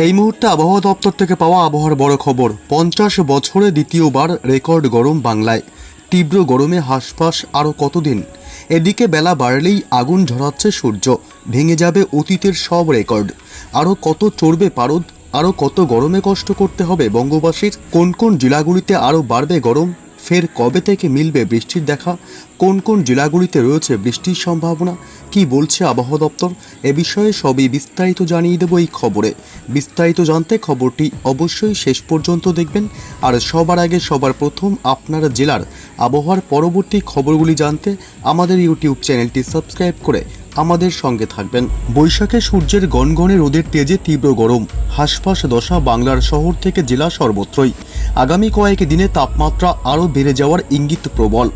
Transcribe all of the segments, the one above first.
এই মুহূর্তে আবহাওয়া দপ্তর থেকে পাওয়া আবহাওয়ার বড় খবর। 50 বছরে দ্বিতীয়বার রেকর্ড গরম বাংলায়। তীব্র গরমে হাঁসফাঁস আরও কতদিন? এদিকে বেলা বাড়লেই আগুন ঝরাচ্ছে সূর্য। ভেঙে যাবে অতীতের সব রেকর্ড। আরও কত চড়বে পারদ? আরও কত গরমে কষ্ট করতে হবে বঙ্গবাসীর? কোন কোন জেলাগুলিতে আরও বাড়বে গরম? ফের কবে থেকে মিলবে বৃষ্টির দেখা? কোন কোন জেলাগুলিতে রয়েছে বৃষ্টির সম্ভাবনা? কি বলছে আবহাওয়া দপ্তর? এ বিষয়ে সবই বিস্তারিত জানিয়ে দেব এই খবরে। বিস্তারিত জানতে খবরটি অবশ্যই শেষ পর্যন্ত দেখবেন। আর সবার আগে সবার প্রথম আপনার জেলার আবহাওয়ার পরবর্তী খবরগুলি জানতে আমাদের ইউটিউব চ্যানেলটি সাবস্ক্রাইব করে আমাদের সঙ্গে থাকবেন। বৈশাখে সূর্যের গনগনে রোদের তেজে তীব্র গরম, হাঁসফাঁস দশা বাংলার শহর থেকে জেলা সর্বত্রই। আগামী কয়েক দিনে তাপমাত্রা আরও বেড়ে যাওয়ার ইঙ্গিত প্রবল।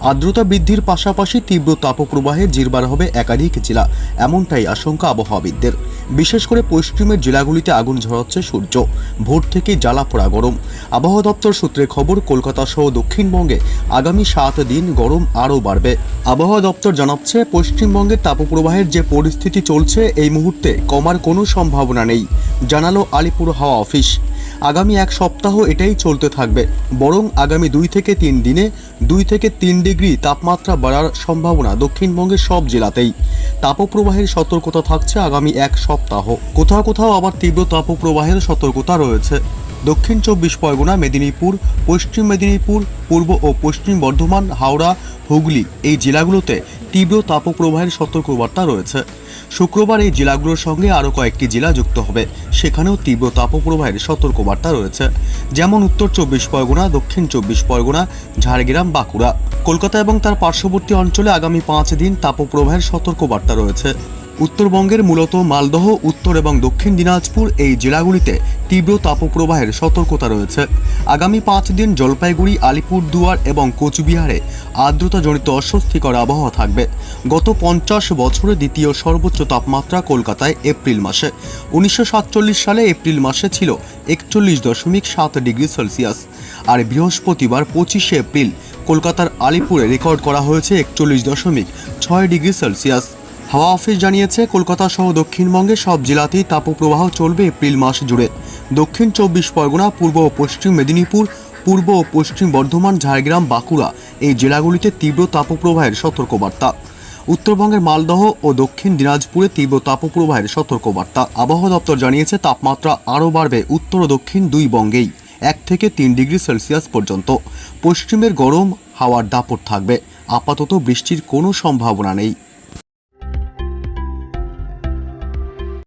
আর্দ্রতা বৃদ্ধির পাশাপাশি তীব্র তাপপ্রবাহে জিরবার হবে একাধিক জেলা, এমনটাই আশঙ্কা আবহাওয়াবিদদের। বিশেষ করে পশ্চিমের জেলাগুলিতে আগুন ঝরাচ্ছে সূর্য। ভোর থেকেই জ্বালাপোড়া গরম। আবহাওয়া দপ্তর সূত্রে খবর, কলকাতা সহ দক্ষিণবঙ্গে আগামী 7 দিন গরম আরও বাড়বে। আবহাওয়া দপ্তর জানাচ্ছে, পশ্চিমবঙ্গের তাপপ্রবাহের যে পরিস্থিতি চলছে এই মুহূর্তে কমার কোনো সম্ভাবনা নেই, জানালো আলিপুর হাওয়া অফিস। আগামী এক সপ্তাহ এটাই চলতে থাকবে, বরং আগামী 2 থেকে 3 দিনে 2 থেকে 3 ডিগ্রি তাপমাত্রা বাড়ার সম্ভাবনা দক্ষিণবঙ্গের সব জেলাতেই। তাপপ্রবাহের সতর্কতা থাকছে আগামী এক সপ্তাহ। কোথাও কোথাও আবার তীব্র তাপপ্রবাহের সতর্কতা রয়েছে। দক্ষিণ 24 পরগনা, মেদিনীপুর, পশ্চিম মেদিনীপুর, পূর্ব ও পশ্চিম বর্ধমান, হাওড়া, হুগলি এই জেলাগুলোতে তীব্র তাপপ্রবাহের সতর্কবার্তা রয়েছে। শুক্রবার এই জেলাগুলোর সঙ্গে আরও কয়েকটি জেলা যুক্ত হবে, সেখানেও তীব্র তাপপ্রবাহের সতর্কবার্তা রয়েছে। যেমন উত্তর 24 পরগনা, দক্ষিণ 24 পরগনা, ঝাড়গ্রাম, বাঁকুড়া। কলকাতা এবং তার পার্শ্ববর্তী অঞ্চলে আগামী 5 দিন তাপপ্রবাহের সতর্কবার্তা রয়েছে। উত্তরবঙ্গের মূলত মালদহ, উত্তর এবং দক্ষিণ দিনাজপুর এই জেলাগুলিতে তীব্র তাপপ্রবাহের সতর্কতা রয়েছে। আগামী 5 দিন জলপাইগুড়ি, আলিপুরদুয়ার এবং কোচবিহারে আর্দ্রতাজনিত অস্বস্তিকর আবহাওয়া থাকবে। গত 50 বছরে দ্বিতীয় সর্বোচ্চ তাপমাত্রা কলকাতায় এপ্রিল মাসে। 1947 সালে এপ্রিল মাসে ছিল 41.7 ডিগ্রি সেলসিয়াস। আর বৃহস্পতিবার 25 এপ্রিল কলকাতার আলিপুরে রেকর্ড করা হয়েছে 41.6 ডিগ্রি সেলসিয়াস। হাওয়া অফিস জানিয়েছে, কলকাতা সহ দক্ষিণবঙ্গের সব জেলাতেই তাপপ্রবাহ চলবে এপ্রিল মাস জুড়ে। দক্ষিণ 24 পরগনা, পূর্ব ও পশ্চিম মেদিনীপুর, পূর্ব ও পশ্চিম বর্ধমান, ঝাড়গ্রাম, বাঁকুড়া এই জেলাগুলিতে তীব্র তাপপ্রবাহের সতর্কবার্তা। উত্তরবঙ্গের মালদহ ও দক্ষিণ দিনাজপুরে তীব্র তাপপ্রবাহের সতর্কবার্তা। আবহাওয়া দপ্তর জানিয়েছে, তাপমাত্রা আরও বাড়বে উত্তর ও দক্ষিণ দুই বঙ্গেই 1 থেকে 3 ডিগ্রি সেলসিয়াস পর্যন্ত। পশ্চিমের গরম হাওয়ার দাপট থাকবে। আপাতত বৃষ্টির কোনো সম্ভাবনা নেই।